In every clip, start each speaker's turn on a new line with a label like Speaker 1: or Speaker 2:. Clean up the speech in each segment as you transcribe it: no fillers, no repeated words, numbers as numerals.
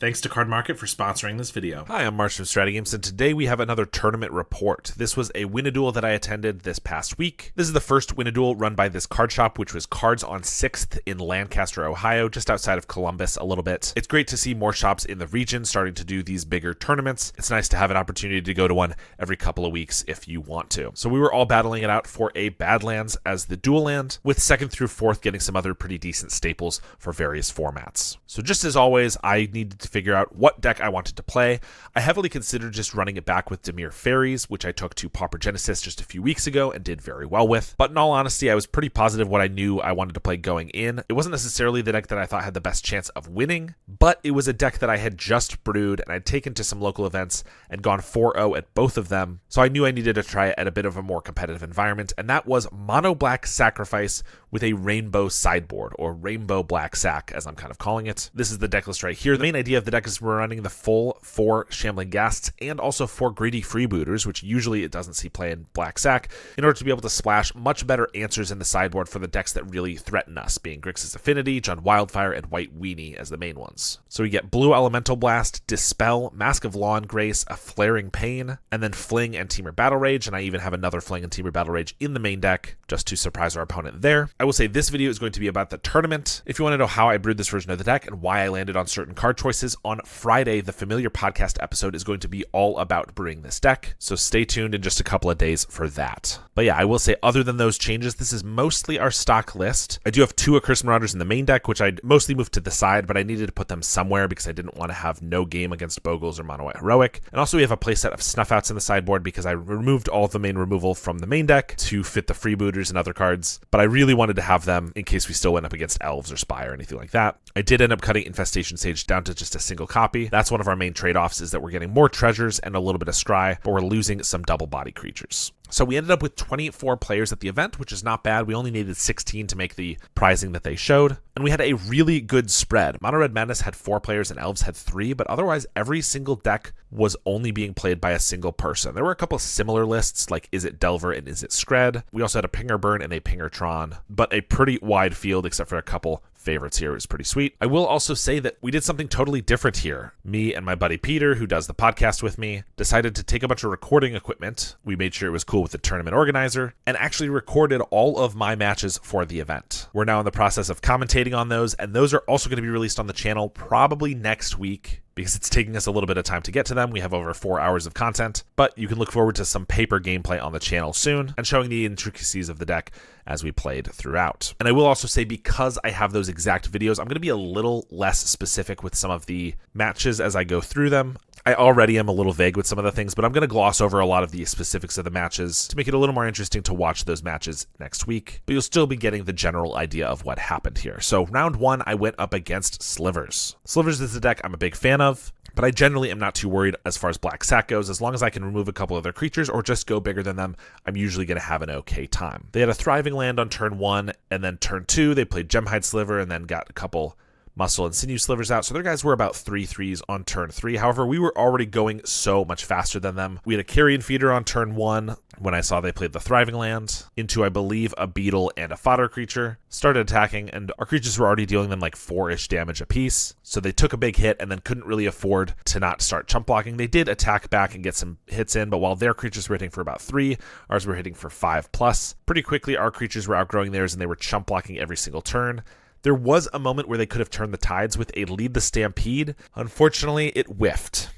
Speaker 1: Thanks to Card Market for sponsoring this video.
Speaker 2: Hi, I'm Marsh from StrataGames, and today we have another tournament report. This was a win-a-duel that I attended this past week. This is the first win-a-duel run by this card shop, which was Cards on 6th in Lancaster, Ohio, just outside of Columbus a little bit. It's great to see more shops in the region starting to do these bigger tournaments. It's nice to have an opportunity to go to one every couple of weeks if you want to. So we were all battling it out for a Badlands as the dual land, with 2nd through 4th getting some other pretty decent staples for various formats. So just as always, I needed to figure out what deck I wanted to play. I heavily considered just running it back with Dimir Fairies, which I took to Pauper Genesis just a few weeks ago and did very well with. But in all honesty, I was pretty positive what I knew I wanted to play going in. It wasn't necessarily the deck that I thought had the best chance of winning, but it was a deck that I had just brewed and I'd taken to some local events and gone 4-0 at both of them. So I knew I needed to try it at a bit of a more competitive environment, and that was Mono Black Sacrifice with a Rainbow Sideboard, or Rainbow Black Sack as I'm kind of calling it. This is the deck list right here. The main idea of the deck is we're running the full 4 Shambling Ghasts and also 4 Greedy Freebooters, which usually it doesn't see play in Black Sack, in order to be able to splash much better answers in the sideboard for the decks that really threaten us, being Grixis Affinity, Jund Wildfire, and White Weenie as the main ones. So we get Blue Elemental Blast, Dispel, Mask of Law and Grace, a Flaring Pain, and then Fling and Temur Battle Rage, and I even have another Fling and Temur Battle Rage in the main deck, just to surprise our opponent there. I will say this video is going to be about the tournament. If you want to know how I brewed this version of the deck and why I landed on certain card choices, on Friday, the Familiar podcast episode is going to be all about brewing this deck, so stay tuned in just a couple of days for that. But yeah, I will say other than those changes, this is mostly our stock list. I do have 2 Accursed Marauders in the main deck, which I mostly moved to the side, but I needed to put them somewhere because I didn't want to have no game against Bogles or Mono White Heroic. And also we have a playset of Snuffouts in the sideboard because I removed all of the main removal from the main deck to fit the Freebooters and other cards, but I really wanted to have them in case we still went up against Elves or Spy or anything like that. I did end up cutting Infestation Sage down to just a single copy. That's one of our main trade-offs, is that we're getting more treasures and a little bit of scry, but we're losing some double body creatures. So we ended up with 24 players at the event, which is not bad. We only needed 16 to make the prizing that they showed. And we had a really good spread. Mono Red Madness had 4 players and Elves had 3, but otherwise every single deck was only being played by a single person. There were a couple of similar lists, like Is It Delver and Is It Skred. We also had a Pinger Burn and a Pingertron, but a pretty wide field except for a couple favorites here. It was pretty sweet. I will also say that we did something totally different here. Me and my buddy Peter, who does the podcast with me, decided to take a bunch of recording equipment. We made sure it was cool with the tournament organizer and actually recorded all of my matches for the event. We're now in the process of commentating on those, and those are also going to be released on the channel probably next week, because it's taking us a little bit of time to get to them. We have over 4 hours of content, but you can look forward to some paper gameplay on the channel soon and showing the intricacies of the deck as we played throughout. And I will also say, because I have those exact videos, I'm going to be a little less specific with some of the matches as I go through them. I already am a little vague with some of the things, but I'm going to gloss over a lot of the specifics of the matches to make it a little more interesting to watch those matches next week, but you'll still be getting the general idea of what happened here. So round 1, I went up against Slivers. Slivers is a deck I'm a big fan of, but I generally am not too worried as far as Black Sack goes. As long as I can remove a couple of their creatures or just go bigger than them, I'm usually going to have an okay time. They had a Thriving Land on turn 1, and then turn 2, they played Gemhide Sliver and then got a couple Muscle and Sinew Slivers out, so their guys were about 3/3s on turn 3. However, we were already going so much faster than them. We had a Carrion Feeder on turn 1 when I saw they played the Thriving Land into, I believe, a Beetle and a Fodder creature. Started attacking, and our creatures were already dealing them like 4-ish damage apiece, so they took a big hit and then couldn't really afford to not start chump blocking. They did attack back and get some hits in, but while their creatures were hitting for about 3, ours were hitting for 5+. Pretty quickly, our creatures were outgrowing theirs, and they were chump blocking every single turn. There was a moment where they could have turned the tides with a Lead the Stampede. Unfortunately, it whiffed.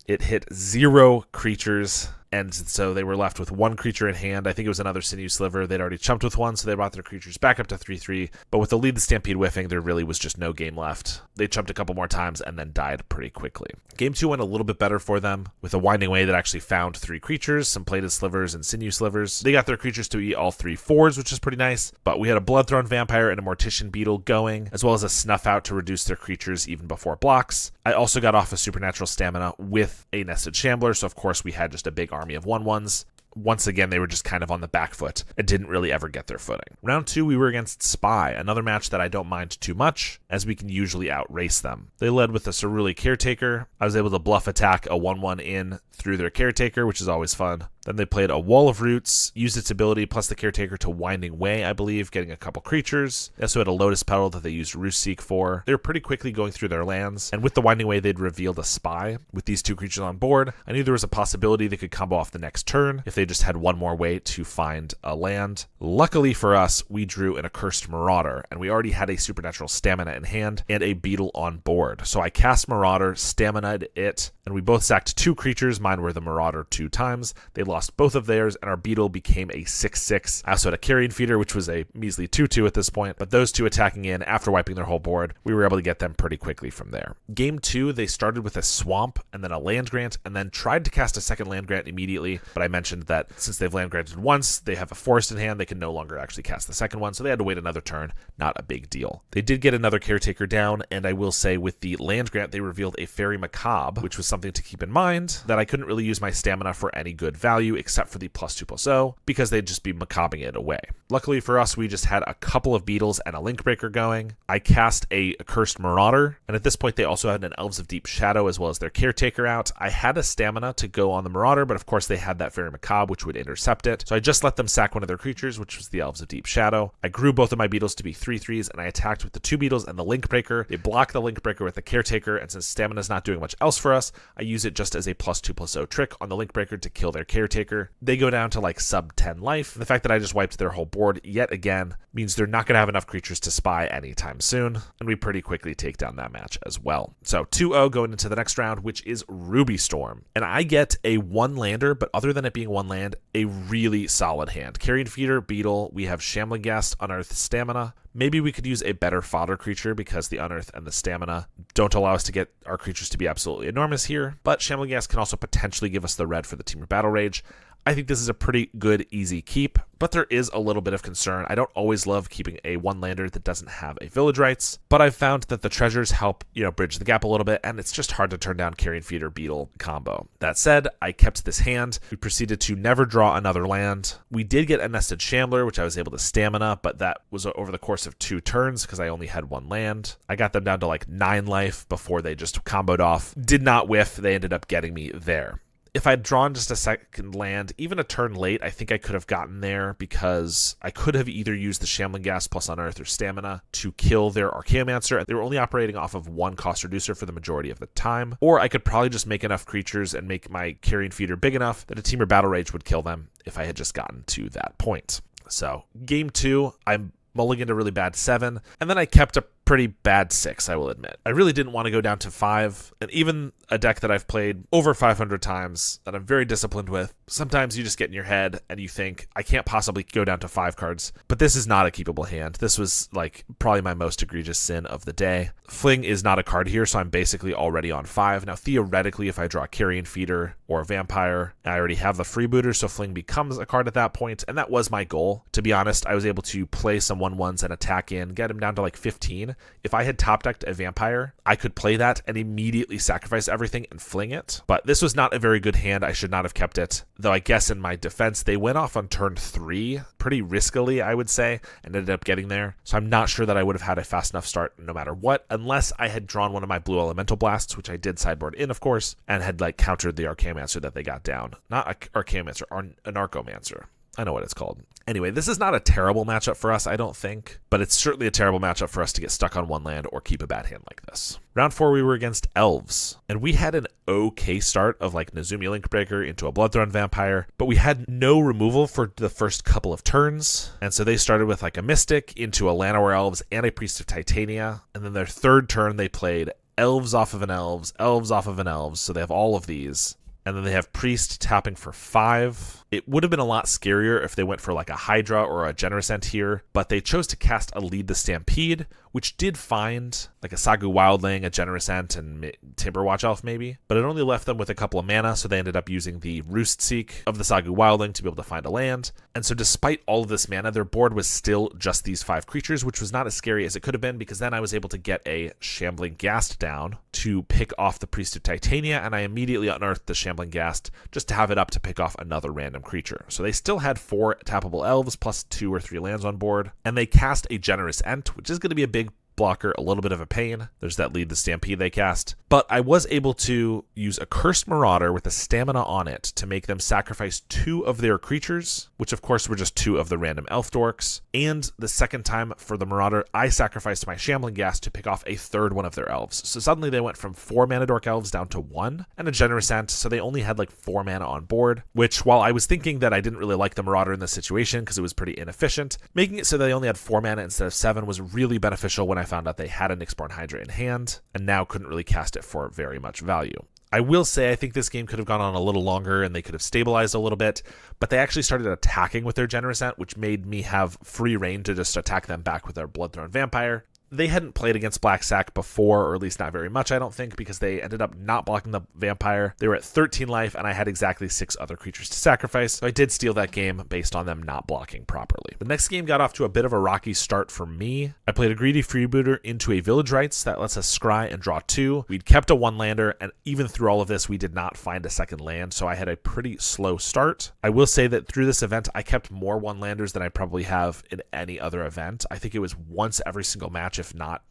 Speaker 2: It hit 0 creatures, and so they were left with 1 creature in hand. I think it was another Sinew Sliver. They'd already chumped with 1, so they brought their creatures back up to 3/3. But with the Lead the Stampede whiffing, there really was just no game left. They chumped a couple more times and then died pretty quickly. Game 2 went a little bit better for them, with a Winding Way that actually found 3 creatures, some Plated Slivers and Sinew Slivers. They got their creatures to eat all 3 4s, which is pretty nice, but we had a Bloodthorn Vampire and a Mortician Beetle going, as well as a Snuff Out to reduce their creatures even before blocks. I also got off a Supernatural Stamina with a Nested Shambler, so of course we had just a big army of 1/1s. Once again, they were just kind of on the back foot and didn't really ever get their footing. Round 2, we were against Spy, another match that I don't mind too much, as we can usually outrace them. They led with a Ceruli Caretaker. I was able to bluff attack a 1/1 in through their Caretaker, which is always fun. Then they played a Wall of Roots, used its ability plus the Caretaker to Winding Way, I believe, getting a couple creatures. They also had a Lotus Petal that they used Roost Seek for. They were pretty quickly going through their lands, and with the Winding Way, they'd revealed a Spy. With these two creatures on board, I knew there was a possibility they could combo off the next turn if they just had one more way to find a land. Luckily for us, we drew an Accursed Marauder, and we already had a Supernatural Stamina in hand and a Beetle on board. So I cast Marauder, Stamina'd it, and we both sacked two creatures. Mine were the Marauder 2 times. They lost both of theirs, and our Beetle became a 6/6. I also had a Carrion Feeder, which was a measly 2/2 at this point, but those two attacking in after wiping their whole board, we were able to get them pretty quickly from there. Game 2, they started with a Swamp and then a Land Grant, and then tried to cast a second Land Grant immediately, but I mentioned that since they've Land Granted once, they have a Forest in hand, they can no longer actually cast the second one, so they had to wait another turn. Not a big deal. They did get another Caretaker down, and I will say with the Land Grant, they revealed a Fairy Macabre, which was something to keep in mind, that I couldn't really use my stamina for any good value except for the +2/+0 because they'd just be macabbing it away. Luckily for us, we just had a couple of Beetles and a Link Breaker going. I cast a Accursed Marauder, and at this point they also had an Elves of Deep Shadow as well as their Caretaker out. I had a stamina to go on the Marauder, but of course they had that Fairy Macabre which would intercept it, so I just let them sack one of their creatures, which was the Elves of Deep Shadow. I grew both of my Beetles to be 3/3s, and I attacked with the 2 Beetles and the Link Breaker. They block the Link Breaker with the Caretaker, and since Stamina's not doing much else for us, I use it just as a +2/+0 trick on the Link Breaker to kill their Caretaker. They go down to like sub 10 life. The fact that I just wiped their whole board yet again means they're not going to have enough creatures to spy anytime soon, and we pretty quickly take down that match as well. So 2-0 going into the next round, which is Ruby Storm, and I get a 1-lander, but other than it being 1 land, a really solid hand. Carrion Feeder, Beetle, we have Shambling Ghast, Unearth, Stamina. Maybe we could use a better fodder creature because the Unearth and the Stamina don't allow us to get our creatures to be absolutely enormous here, but Shambling Ghast can also potentially give us the red for the Temur Battle Rage. I think this is a pretty good, easy keep, but there is a little bit of concern. I don't always love keeping a 1-lander that doesn't have a Village Rites, but I've found that the treasures help, bridge the gap a little bit, and it's just hard to turn down Carrion Feeder Beetle combo. That said, I kept this hand. We proceeded to never draw another land. We did get a Nested Shambler, which I was able to stamina, but that was over the course of 2 turns because I only had 1 land. I got them down to like 9 life before they just comboed off. Did not whiff. They ended up getting me there. If I'd drawn just a second land, even a turn late, I think I could have gotten there because I could have either used the Shambling Ghast plus Unearth or Stamina to kill their Archaeomancer. They were only operating off of 1 cost reducer for the majority of the time. Or I could probably just make enough creatures and make my Carrion Feeder big enough that a Temur Battle Rage would kill them if I had just gotten to that point. So, game 2, I mulliganed a really bad 7, and then I kept a pretty bad 6, I will admit. I really didn't want to go down to 5, and even a deck that I've played over 500 times that I'm very disciplined with, sometimes you just get in your head and you think, I can't possibly go down to 5 cards, but this is not a keepable hand. This was like probably my most egregious sin of the day. Fling is not a card here, so I'm basically already on 5. Now theoretically, if I draw Carrion Feeder or a Vampire, I already have the Freebooter, so Fling becomes a card at that point, and that was my goal. To be honest, I was able to play some 1/1s and attack in, get him down to like 15. If I had top decked a Vampire, I could play that and immediately sacrifice everything and fling it. But this was not a very good hand. I should not have kept it. Though I guess in my defense, they went off on turn 3 pretty riskily, I would say, and ended up getting there. So I'm not sure that I would have had a fast enough start no matter what, unless I had drawn one of my blue elemental blasts, which I did sideboard in, of course, and had like countered the Archaeomancer that they got down. Not Archaeomancer, an Archaeomancer. I know what it's called. Anyway, this is not a terrible matchup for us, I don't think, but it's certainly a terrible matchup for us to get stuck on 1 land or keep a bad hand like this. Round 4, we were against Elves, and we had an okay start of like Nezumi Linkbreaker into a Bloodthrone Vampire, but we had no removal for the first couple of turns, and so they started with like a Mystic into a Llanowar Elves and a Priest of Titania, and then their third turn they played Elves off of an Elves, Elves off of an Elves, so they have all of these. And then they have Priest tapping for 5. It would have been a lot scarier if they went for like a Hydra or a Generosent here, but they chose to cast a Lead the Stampede, which did find like a Sagu Wildling, a Generosent, and Timberwatch Elf maybe, but it only left them with a couple of mana, so they ended up using the Roost Seek of the Sagu Wildling to be able to find a land. And so despite all of this mana, their board was still just these 5 creatures, which was not as scary as it could have been, because then I was able to get a Shambling Ghast down to pick off the Priest of Titania, and I immediately unearthed the Shambling Ghast just to have it up to pick off another random creature. So they still had 4 tappable elves plus 2 or 3 lands on board, and they cast a Generous Ent, which is going to be a big blocker a little bit of a pain. There's that lead the Stampede they cast. But I was able to use a Cursed Marauder with a stamina on it to make them sacrifice 2 of their creatures, which of course were just 2 of the random elf dorks. And the second time for the Marauder, I sacrificed my Shambling Gas to pick off a 3rd one of their elves. So suddenly they went from 4 mana dork elves down to 1 and a Generous Ent, so they only had like 4 mana on board, which while I was thinking that I didn't really like the Marauder in this situation because it was pretty inefficient, making it so they only had 4 mana instead of 7 was really beneficial when I found out they had a Nyxborn Hydra in hand and now couldn't really cast it for very much value. I will say I think this game could have gone on a little longer and they could have stabilized a little bit, but they actually started attacking with their Generous Ent, which made me have free reign to just attack them back with their Bloodthorn Vampire. They hadn't played against Black Sack before, or at least not very much, I don't think, because they ended up not blocking the Vampire. They were at 13 life, and I had exactly 6 other creatures to sacrifice, so I did steal that game based on them not blocking properly. The next game got off to a bit of a rocky start for me. I played a Greedy Freebooter into a Village Rites that lets us scry and draw 2. We'd kept a 1-lander, and even through all of this, we did not find a second land, so I had a pretty slow start. I will say that through this event, I kept more 1-landers than I probably have in any other event. I think it was once every single match, if not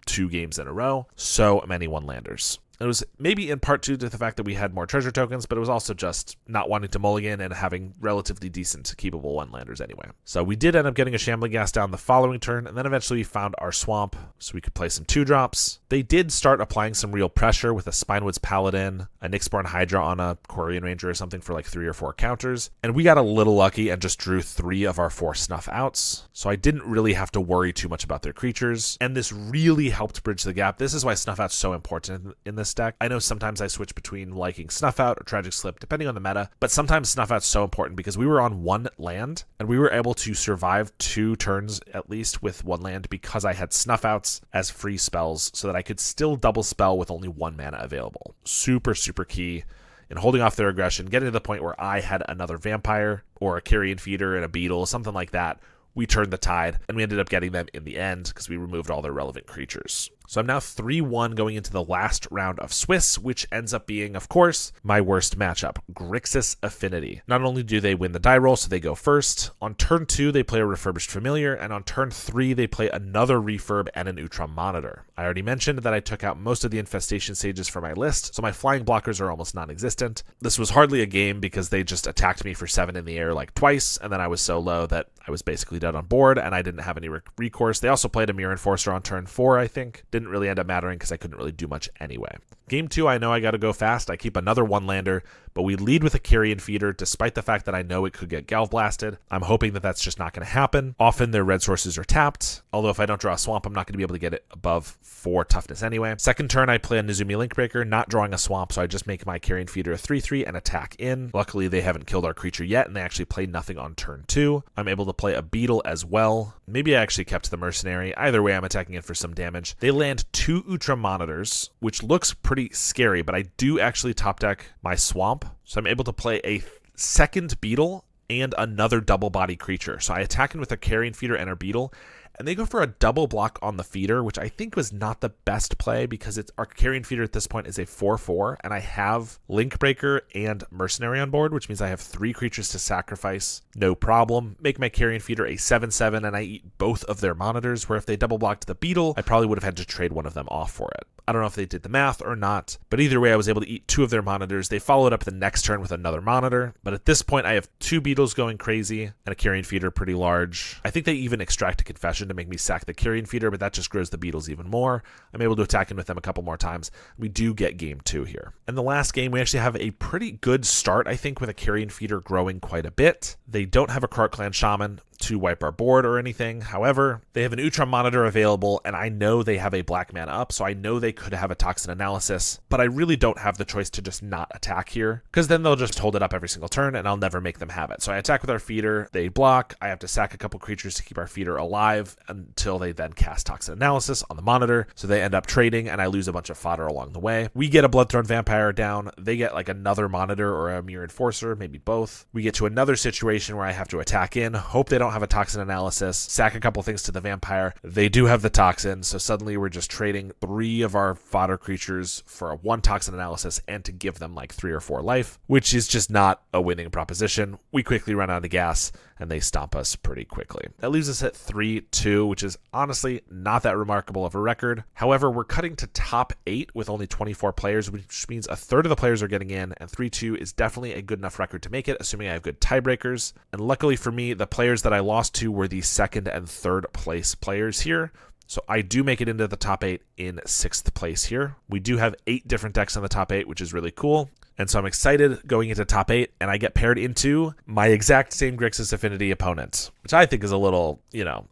Speaker 2: 2 games in a row. So many 1-landers. It was maybe in part due to the fact that we had more treasure tokens, but it was also just not wanting to mulligan and having relatively decent keepable 1-landers anyway. So we did end up getting a Shambling Gas down the following turn, and then eventually we found our swamp so we could play some 2-drops. They did start applying some real pressure with a Spinewoods Paladin, a Nyxborn Hydra on a Quarian Ranger or something for like 3 or 4 counters, and we got a little lucky and just drew 3 of our 4 Snuff Outs, so I didn't really have to worry too much about their creatures, and this really helped bridge the gap. This is why Snuff Out's so important in this deck. I know sometimes I switch between liking Snuff Out or Tragic Slip, depending on the meta, but sometimes Snuff Out's so important because we were on 1 land, and we were able to survive 2 turns at least with 1 land because I had Snuff Outs as free spells so that I could still double spell with only 1 mana available. Super, super key in holding off their aggression, getting to the point where I had another Vampire or a Carrion Feeder and a Beetle, something like that. We turned the tide, and we ended up getting them in the end because we removed all their relevant creatures. So I'm now 3-1 going into the last round of Swiss, which ends up being, of course, my worst matchup, Grixis Affinity. Not only do they win the die roll, so they go first, on turn 2 they play a Refurbished Familiar, and on turn 3 they play another Refurb and an Utrom Monitor. I already mentioned that I took out most of the Infestation Sages from my list, so my flying blockers are almost non-existent. This was hardly a game because they just attacked me for 7 in the air like twice, and then I was so low that I was basically dead on board, and I didn't have any recourse. They also played a Mirror Enforcer on turn 4, I think. Didn't really end up mattering because I couldn't really do much anyway. Game 2, I know I got to go fast. I keep another 1-lander, but we lead with a Carrion Feeder despite the fact that I know it could get Galv Blasted. I'm hoping that that's just not going to happen. Often their red sources are tapped, although if I don't draw a swamp, I'm not going to be able to get it above 4 toughness anyway. Second turn, I play a Nizumi Linkbreaker, not drawing a swamp, so I just make my Carrion Feeder a 3/3 and attack in. Luckily, they haven't killed our creature yet, and they actually play nothing on turn 2. I'm able to play a Beetle as well. Maybe I actually kept the Mercenary. Either way, I'm attacking it for some damage. They land 2 Utrom Monitors, which looks pretty scary, but I do actually top deck my Swamp, so I'm able to play a second Beetle and another double body creature. So I attack in with a Carrion Feeder and a Beetle, and they go for a double block on the feeder, which I think was not the best play because our Carrion Feeder at this point is a 4/4, and I have Linkbreaker and Mercenary on board, which means I have 3 creatures to sacrifice. No problem. Make my Carrion Feeder a 7/7, and I eat both of their monitors, where if they double blocked the Beetle, I probably would have had to trade one of them off for it. I don't know if they did the math or not, but either way, I was able to eat 2 of their monitors. They followed up the next turn with another monitor, but at this point, I have 2 Beetles going crazy and a Carrion Feeder pretty large. I think they even extract a Confession to make me sack the Carrion Feeder, but that just grows the Beetles even more. I'm able to attack in with them a couple more times. We do get game 2 here. In the last game, we actually have a pretty good start, I think, with a Carrion Feeder growing quite a bit. They don't have a Krark Clan Shaman to wipe our board or anything. However, they have an Utrom Monitor available, and I know they have a black mana up, so I know they could have a Toxin Analysis, but I really don't have the choice to just not attack here, because then they'll just hold it up every single turn, and I'll never make them have it. So I attack with our feeder, they block, I have to sack a couple creatures to keep our feeder alive until they then cast Toxin Analysis on the monitor, so they end up trading, and I lose a bunch of fodder along the way. We get a Bloodthorn Vampire down, they get like another monitor or a Mirror Enforcer, maybe both. We get to another situation where I have to attack in, hope they don't have a Toxin Analysis, sack a couple things to the Vampire. They do have the Toxin, so suddenly we're just trading 3 of our fodder creatures for a 1 Toxin Analysis and to give them like 3 or 4 life, which is just not a winning proposition. We quickly run out of gas, and they stomp us pretty quickly. That leaves us at 3-2, which is honestly not that remarkable of a record. However, we're cutting to top 8 with only 24 players, which means a third of the players are getting in, and 3-2 is definitely a good enough record to make it, assuming I have good tiebreakers. And luckily for me, the players that I lost to were the second and third place players here. So I do make it into the top 8 in 6th place here. We do have 8 different decks in the top 8, which is really cool. And so I'm excited going into top 8, and I get paired into my exact same Grixis Affinity opponent, which I think is a little,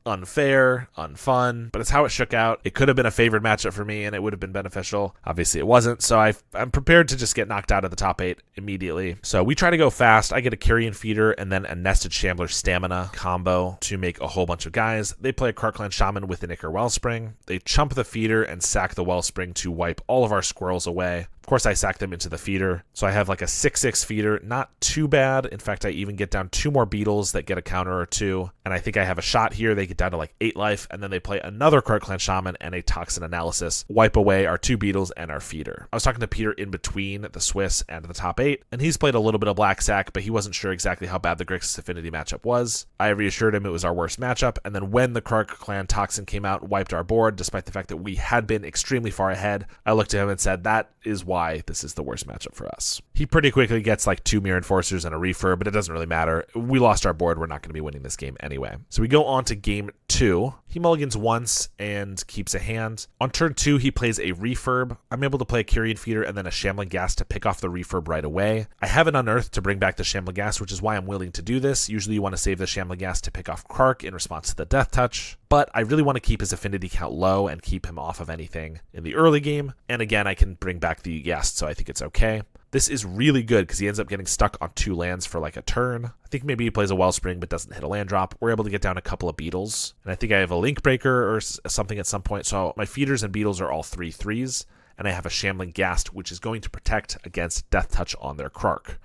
Speaker 2: unfair, unfun, but it's how it shook out. It could have been a favored matchup for me, and it would have been beneficial. Obviously, it wasn't, so I'm prepared to just get knocked out of the top 8 immediately. So we try to go fast. I get a Carrion Feeder and then a Nested Shambler Stamina combo to make a whole bunch of guys. They play a Karkland Shaman with an Ichor Wellspring. They chump the Feeder and sack the Wellspring to wipe all of our squirrels away. Of course, I sack them into the feeder. So I have like a 6/6 feeder. Not too bad. In fact, I even get down 2 more beetles that get a counter or 2. And I think I have a shot here. They get down to like 8 life. And then they play another Karkland Shaman and a Toxin Analysis. Wipe away our 2 beetles and our feeder. I was talking to Peter in between the Swiss and the top 8. And he's played a little bit of Black Sack, but he wasn't sure exactly how bad the Grixis Affinity matchup was. I reassured him it was our worst matchup. And then when the Karkland Toxin came out and wiped our board, despite the fact that we had been extremely far ahead, I looked at him and said, that is why this is the worst matchup for us. He pretty quickly gets like 2 Mirror Enforcers and a Refurb, but it doesn't really matter. We lost our board. We're not going to be winning this game anyway. So we go on to game 2. He mulligans once and keeps a hand. On turn 2, he plays a Refurb. I'm able to play a Carrion Feeder and then a Shambling Ghast to pick off the Refurb right away. I have an Unearth to bring back the Shambling Ghast, which is why I'm willing to do this. Usually you want to save the Shambling Ghast to pick off Kark in response to the Death Touch, but I really want to keep his affinity count low and keep him off of anything in the early game. And again, I can bring back the Ghast, so I think it's okay. This is really good because he ends up getting stuck on 2 lands for like a turn. I think maybe he plays a Wellspring but doesn't hit a land drop. We're able to get down a couple of beetles. And I think I have a Link Breaker or something at some point. So my feeders and beetles are all 3/3s. And I have a Shambling Ghast, which is going to protect against Death Touch on their Kark.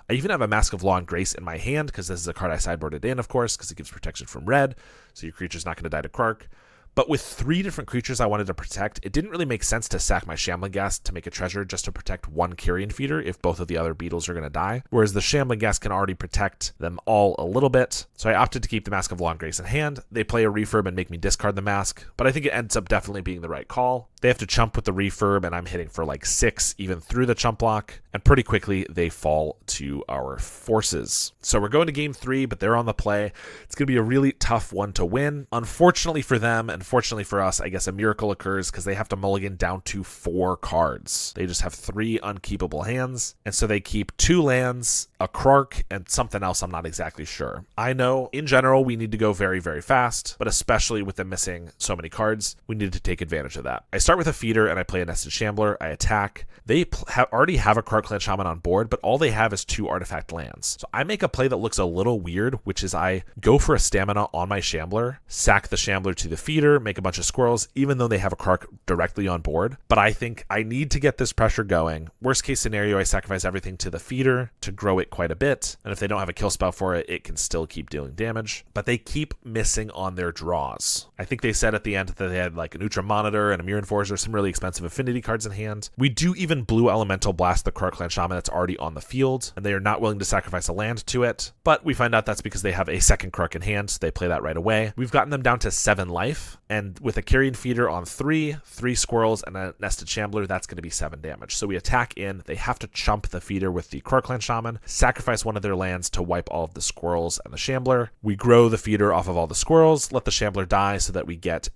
Speaker 2: I even have a Mask of Law and Grace in my hand because this is a card I sideboarded in, of course, because it gives protection from red. So your creature's not going to die to Kark. But with 3 different creatures I wanted to protect, it didn't really make sense to sack my Shambling Ghast to make a treasure just to protect 1 Carrion Feeder if both of the other beetles are going to die, whereas the Shambling Ghast can already protect them all a little bit. So I opted to keep the Mask of Law and Grace in hand. They play a Refurb and make me discard the Mask, but I think it ends up definitely being the right call. They have to chump with the Refurb, and I'm hitting for like 6 even through the chump block, and pretty quickly they fall to our forces. So we're going to game 3, but they're on the play. It's going to be a really tough one to win. Unfortunately for them, and fortunately for us, I guess a miracle occurs because they have to mulligan down to 4 cards. They just have 3 unkeepable hands, and so they keep 2 lands, a Kark, and something else I'm not exactly sure. I know, in general, we need to go very, very fast, but especially with them missing so many cards, we need to take advantage of that. I start with a feeder and I play a Nested Shambler. I attack. They already have a Karkland Shaman on board, but all they have is 2 artifact lands. So I make a play that looks a little weird, which is I go for a stamina on my Shambler, sack the Shambler to the feeder, make a bunch of squirrels, even though they have a Kark directly on board. But I think I need to get this pressure going. Worst case scenario, I sacrifice everything to the feeder to grow it quite a bit. And if they don't have a kill spell for it, it can still keep dealing damage. But they keep missing on their draws. I think they said at the end that they had like an Ultra Monitor and a Mirror Enforcer, some really expensive affinity cards in hand. We do even Blue Elemental Blast the Karkland Shaman that's already on the field, and they are not willing to sacrifice a land to it. But we find out that's because they have a second Kark in hand, so they play that right away. We've gotten them down to 7 life, and with a Carrion Feeder on 3 squirrels, and a Nested Shambler, that's going to be 7 damage. So we attack in. They have to chump the feeder with the Karkland Shaman, sacrifice one of their lands to wipe all of the squirrels and the Shambler. We grow the feeder off of all the squirrels, let the Shambler die so that we get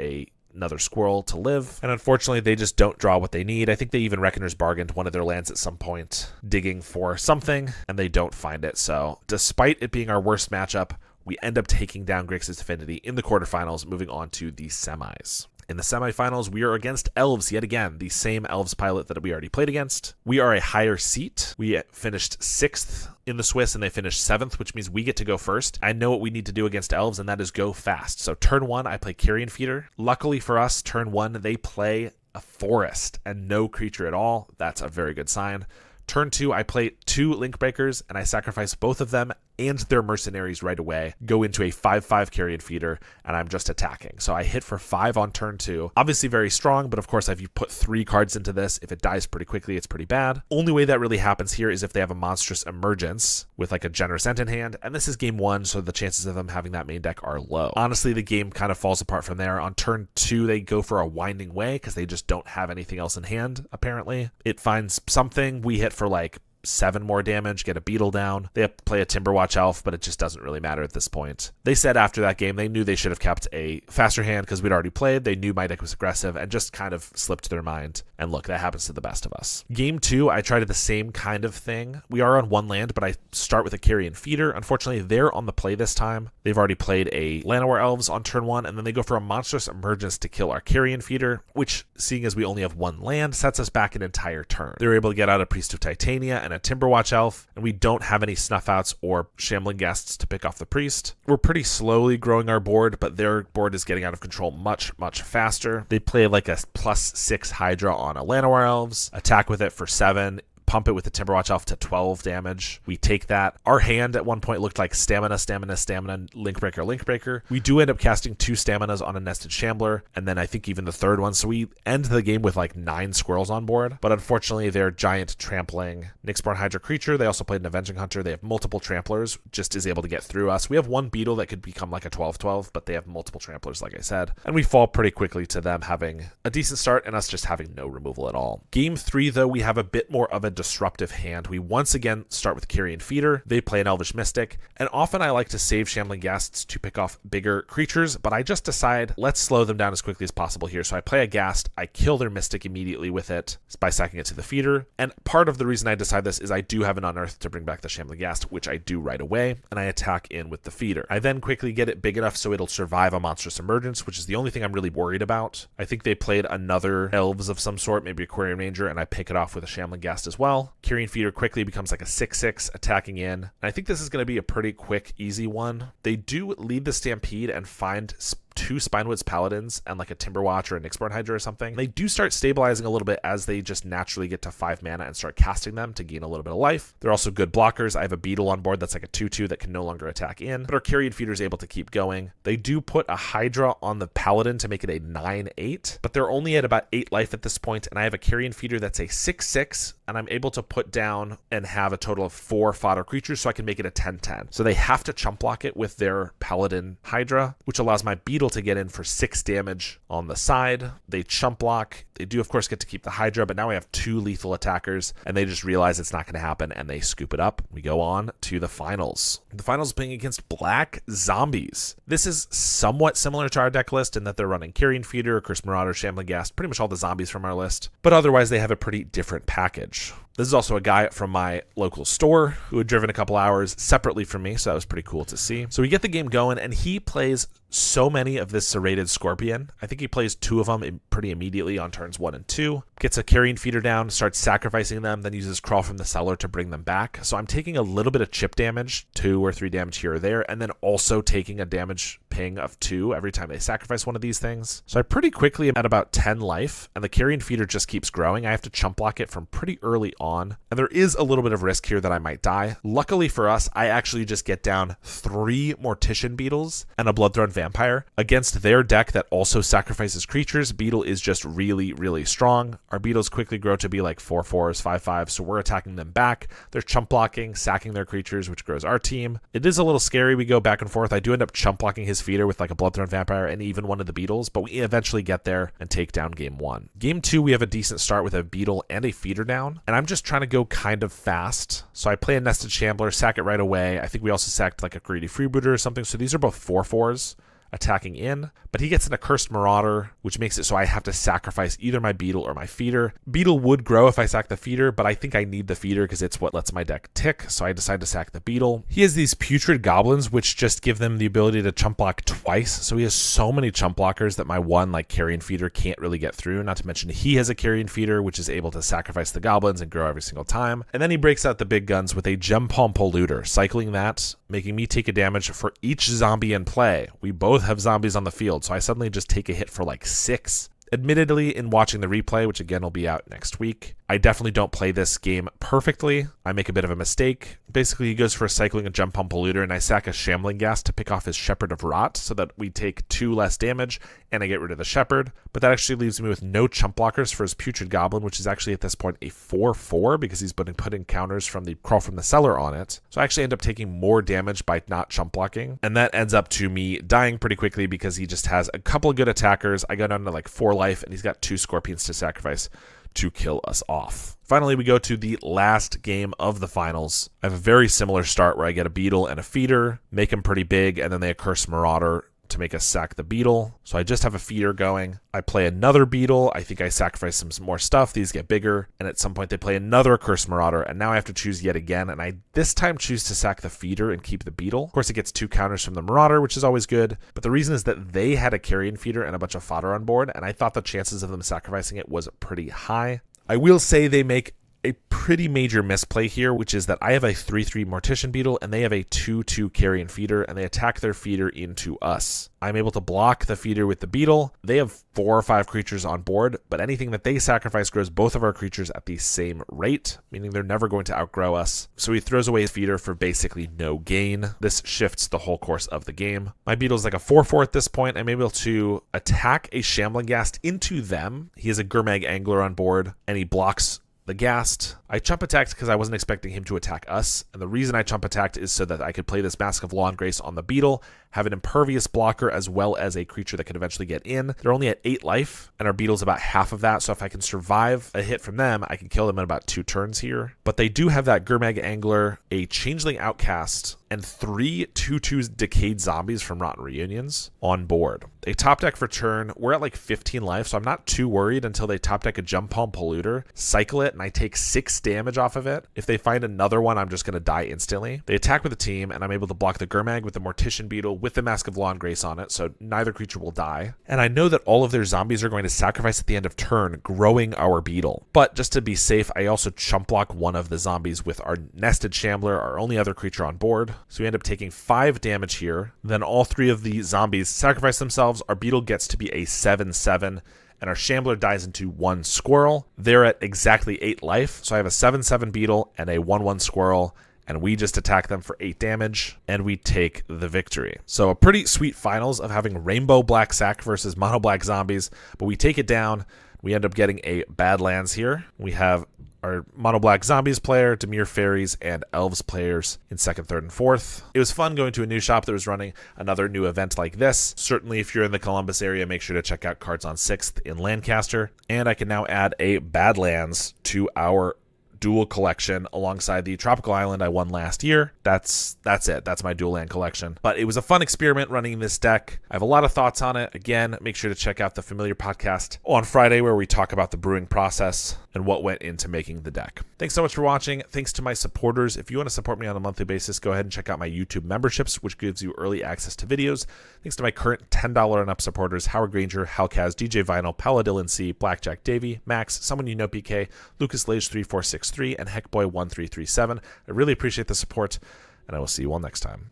Speaker 2: another squirrel to live, and unfortunately they just don't draw what they need. I think they even Reckoner's bargained one of their lands at some point, digging for something, and they don't find it. So despite it being our worst matchup, we end up taking down Grixis Affinity in the quarterfinals, moving on to the semis. In the semifinals, we are against Elves yet again, the same Elves pilot that we already played against. We are a higher seat. We finished 6th in the Swiss, and they finished 7th, which means we get to go first. I know what we need to do against Elves, and that is go fast. So turn 1, I play Carrion Feeder. Luckily for us, turn 1, they play a Forest and no creature at all. That's a very good sign. Turn 2, I play 2 Link Breakers, and I sacrifice both of them and their mercenaries right away go into a 5/5 carrion feeder, and I'm just attacking. So I hit for 5 on turn 2. Obviously very strong, but of course if you put 3 cards into this, if it dies pretty quickly, it's pretty bad. Only way that really happens here is if they have a monstrous emergence with like a generous end in hand, and this is game 1, so the chances of them having that main deck are low. Honestly, the game kind of falls apart from there. On turn 2, they go for a winding way because they just don't have anything else in hand, apparently. It finds something. We hit for like 7 more damage, get a beetle down. They play a Timberwatch Elf, but it just doesn't really matter at this point. They said after that game they knew they should have kept a faster hand because we'd already played. They knew my deck was aggressive and just kind of slipped their mind. And look, that happens to the best of us. Game 2, I tried the same kind of thing. We are on 1 land, but I start with a carrion feeder. Unfortunately, they're on the play this time. They've already played a Llanowar Elves on turn 1, and then they go for a monstrous emergence to kill our carrion feeder, which, seeing as we only have 1 land, sets us back an entire turn. They were able to get out a Priest of Titania and a Timberwatch Elf, and we don't have any Snuff Outs or Shambling Guests to pick off the Priest. We're pretty slowly growing our board, but their board is getting out of control much faster. They play like a +6 Hydra on a Llanowar Elves, attack with it for 7, pump it with the Timberwatch Elf to 12 damage. We take that. Our hand at one point looked like stamina, Linkbreaker. We do end up casting 2 staminas on a Nested Shambler, and then I think even the third one. So we end the game with like 9 squirrels on board. But unfortunately, their giant trampling Nyxborn Hydra creature, they also played an Avenging Hunter. They have multiple tramplers, just is able to get through us. We have 1 beetle that could become like a 12/12, but they have multiple tramplers, like I said. And we fall pretty quickly to them having a decent start and us just having no removal at all. Game 3, though, we have a bit more of a disruptive hand. We once again start with Carrion Feeder. They play an Elvish Mystic, and often I like to save Shambling Ghasts to pick off bigger creatures, but I just decide let's slow them down as quickly as possible here. So I play a Ghast, I kill their Mystic immediately with it by sacking it to the feeder, and part of the reason I decide this is I do have an Unearth to bring back the Shambling Ghast, which I do right away, and I attack in with the feeder. I then quickly get it big enough so it'll survive a monstrous emergence, which is the only thing I'm really worried about. I think they played another Elves of some sort, maybe Aquarium Ranger, and I pick it off with a Shambling Ghast as well. Carrion Feeder quickly becomes like a 6/6 attacking in. And I think this is going to be a pretty quick, easy one. They do lead the Stampede and find 2 Spinewoods Paladins and like a Timberwatch or a Nyxborn Hydra or something. They do start stabilizing a little bit as they just naturally get to 5 mana and start casting them to gain a little bit of life. They're also good blockers. I have a Beetle on board that's like a 2/2 that can no longer attack in, but our Carrion Feeder is able to keep going. They do put a Hydra on the Paladin to make it a 9/8, but they're only at about 8 life at this point, and I have a Carrion Feeder that's a 6/6, and I'm able to put down and have a total of 4 fodder creatures, so I can make it a 10/10. So they have to chump block it with their Paladin Hydra, which allows my Beetle to get in for 6 damage on the side. They chump block. They do, of course, get to keep the Hydra, but now we have 2 lethal attackers, and they just realize it's not going to happen, and they scoop it up. We go on to the finals. The finals being against Black Zombies. This is somewhat similar to our deck list in that they're running Carrion Feeder, Cursed Marauder, Shambling Ghast, pretty much all the zombies from our list, but otherwise they have a pretty different package. This is also a guy from my local store who had driven a couple hours separately from me, so that was pretty cool to see. So we get the game going, and he plays so many of this Serrated Scorpion. I think he plays 2 of them pretty immediately on turns 1 and 2. Gets a Carrion Feeder down, starts sacrificing them, then uses Crawl from the Cellar to bring them back. So I'm taking a little bit of chip damage, 2 or 3 damage here or there, and then also taking a damage ping of 2 every time they sacrifice one of these things. So I pretty quickly am at about 10 life, and the Carrion Feeder just keeps growing. I have to chump block it from pretty early on, and there is a little bit of risk here that I might die. Luckily for us, I actually just get down 3 Mortician Beetles and a Bloodthorn Vampire. Against their deck that also sacrifices creatures, Beetle is just really strong. Our Beetles quickly grow to be like 4/4s, 5/5s, so we're attacking them back. They're chump blocking, sacking their creatures, which grows our team. It is a little scary. We go back and forth. I do end up chump blocking his feeder with like a Bloodthorn Vampire and even one of the Beetles, but we eventually get there and take down game 1. Game 2, we have a decent start with a Beetle and a feeder down, and I'm just trying to go kind of fast. So I play a Nested Shambler, sack it right away. I think we also sacked like a Greedy Freebooter or something, so these are both 4/4s. Attacking in, but he gets an Accursed Marauder, which makes it so I have to sacrifice either my Beetle or my feeder. Beetle would grow if I sack the feeder, but I think I need the feeder because it's what lets my deck tick, so I decide to sack the Beetle. He has these Putrid Goblins, which just give them the ability to chump block twice, so he has so many chump blockers that my one like Carrion Feeder can't really get through, not to mention he has a Carrion Feeder, which is able to sacrifice the Goblins and grow every single time. And then he breaks out the big guns with a Gem Palm Polluter, cycling that, making me take a damage for each zombie in play. We both have zombies on the field, so I suddenly just take a hit for like 6. Admittedly, in watching the replay, which again will be out next week, I definitely don't play this game perfectly. I make a bit of a mistake, Basically, he goes for a cycling and jump pump polluter, and I sack a shambling ghast to pick off his Shepherd of Rot so that we take 2 less damage, and I get rid of the Shepherd. But that actually leaves me with no chump blockers for his Putrid Goblin, which is actually at this point a 4/4 because he's been putting counters from the Crawl from the Cellar on it. So I actually end up taking more damage by not chump blocking, and that ends up to me dying pretty quickly because he just has a couple of good attackers. I go down to like 4 life, and he's got 2 Scorpions to sacrifice to kill us off. Finally, we go to the last game of the finals. I have a very similar start where I get a Beetle and a Feeder, make them pretty big, and then they Accursed Marauder to make us sack the Beetle. So I just have a Feeder going. I play another Beetle. I think I sacrifice some more stuff. These get bigger. And at some point they play another Accursed Marauder. And now I have to choose yet again. And I this time choose to sack the Feeder and keep the Beetle. Of course, it gets 2 counters from the Marauder, which is always good. But the reason is that they had a Carrion Feeder and a bunch of fodder on board. And I thought the chances of them sacrificing it was pretty high. I will say they make a pretty major misplay here, which is that I have a 3/3 Mortician Beetle and they have a 2/2 Carrion Feeder, and they attack their Feeder into us. I'm able to block the Feeder with the Beetle. They have 4 or 5 creatures on board, but anything that they sacrifice grows both of our creatures at the same rate, meaning they're never going to outgrow us. So he throws away his Feeder for basically no gain. This shifts the whole course of the game. My Beetle's like a 4/4 at this point. I'm able to attack a Shambling Ghast into them. He has a Gurmag Angler on board, and he blocks the Ghast. I chump attacked because I wasn't expecting him to attack us, and the reason I chump attacked is so that I could play this Mask of Law and Grace on the Beetle, have an impervious blocker as well as a creature that could eventually get in. They're only at 8 life, and our Beetle's about half of that, so if I can survive a hit from them, I can kill them in about 2 turns here. But they do have that Gurmag Angler, a Changeling Outcast, and 3 2/2 Decayed Zombies from Rotten Reunions on board. They top deck for turn. We're at like 15 life, so I'm not too worried until they top deck a Jump Palm Polluter, cycle it, and I take 6 damage off of it. If they find another one, I'm just going to die instantly. They attack with a team, and I'm able to block the Gurmag with the Mortician Beetle with the Mask of Law and Grace on it, so neither creature will die. And I know that all of their zombies are going to sacrifice at the end of turn, growing our Beetle. But just to be safe, I also chump block one of the zombies with our Nested Shambler, our only other creature on board. So we end up taking 5 damage here. Then all 3 of the zombies sacrifice themselves. Our Beetle gets to be a 7/7. And our Shambler dies into 1 Squirrel. They're at exactly 8 life. So I have a 7/7 Beetle and a 1/1 Squirrel. And we just attack them for 8 damage, and we take the victory. So a pretty sweet finals of having Rainbow Black Sack versus Mono Black Zombies. But we take it down. We end up getting a Badlands here. We have our Mono Black Zombies player, Dimir Fairies, and Elves players in 2nd, 3rd, and 4th. It was fun going to a new shop that was running another new event like this. Certainly, if you're in the Columbus area, make sure to check out Cards on 6th in Lancaster. And I can now add a Badlands to our dual collection alongside the Tropical Island I won last year. That's it. That's my dual land collection. But it was a fun experiment running this deck. I have a lot of thoughts on it. Again, make sure to check out the Familiar podcast on Friday where we talk about the brewing process and what went into making the deck. Thanks so much for watching. Thanks to my supporters. If you want to support me on a monthly basis, go ahead and check out my YouTube memberships, which gives you early access to videos. Thanks to my current $10 and up supporters, Howard Granger, Halcaz, DJ Vinyl, Paula Dillon C, Blackjack Davey, Max, Someone You Know PK, Lucas Lage 3463, and Heckboy 1337. I really appreciate the support, and I will see you all next time.